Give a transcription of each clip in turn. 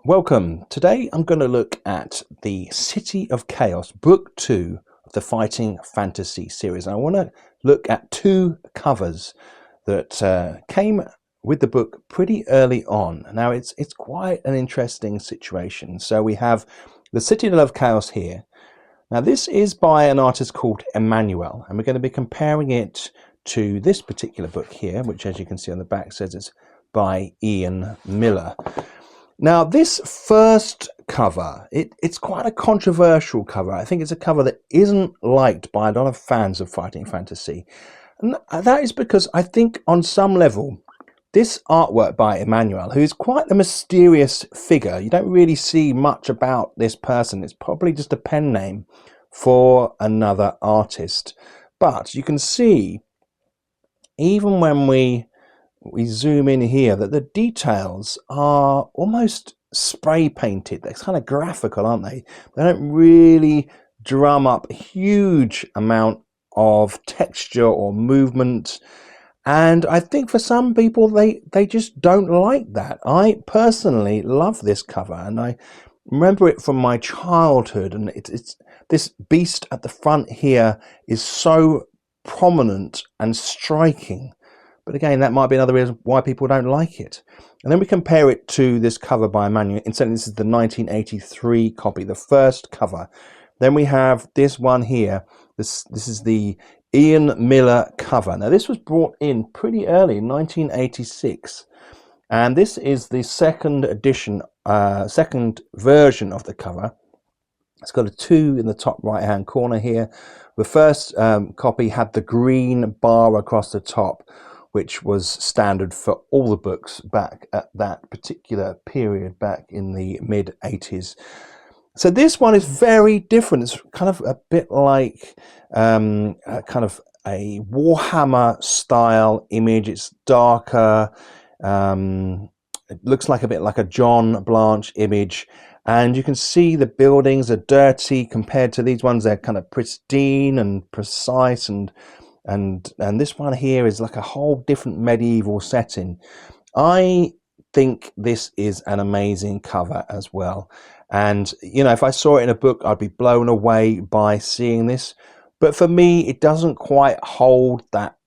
Welcome. Today I'm going to look at the City of Chaos, Book 2 of the Fighting Fantasy series. And I want to look at two covers that came with the book pretty early on. Now it's quite an interesting situation. So we have the Citadel of Chaos here. Now this is by an artist called Emmanuel, and we're going to be comparing it to this particular book here, which, as you can see on the back, says it's by Iain Miller. Now this first cover, it's quite a controversial cover. I think it's a cover that isn't liked by a lot of fans of fighting fantasy. And that is because I think on some level, this artwork by Emmanuel, who is quite a mysterious figure, you don't really see much about this person. It's probably just a pen name for another artist. But you can see, even when we zoom in here, that the details are almost spray painted. They're kind of graphical, aren't they? They don't really drum up a huge amount of texture or movement. And I think for some people, they just don't like that. I personally love this cover, and I remember it from my childhood. And it's this beast at the front here is so prominent and striking. But again, that might be another reason why people don't like it. And then we compare it to this cover by Emmanuel. Instead, this is the 1983 copy, the first cover. Then we have this one here. This is the Iain Miller cover. Now, this was brought in pretty early, in 1986. And this is the second edition, second version of the cover. It's got a 2 in the top right-hand corner here. The first copy had the green bar across the top, which was standard for all the books back at that particular period, back in the mid-80s. So this one is very different. It's kind of a bit like kind of a Warhammer style image. It's darker. It looks like a bit like a John Blanche image. And you can see the buildings are dirty compared to these ones. They're kind of pristine and precise, and this one here is like a whole different medieval setting. I think this is an amazing cover as well. And, you know, if I saw it in a book, I'd be blown away by seeing this. But for me, it doesn't quite hold that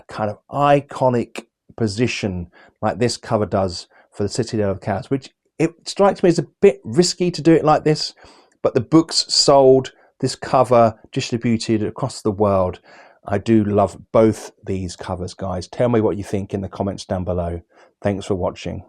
kind of iconic position like this cover does for the Citadel of Chaos, which it strikes me as a bit risky to do it like this. But the books sold, this cover distributed across the world. I do love both these covers, guys. Tell me what you think in the comments down below. Thanks for watching.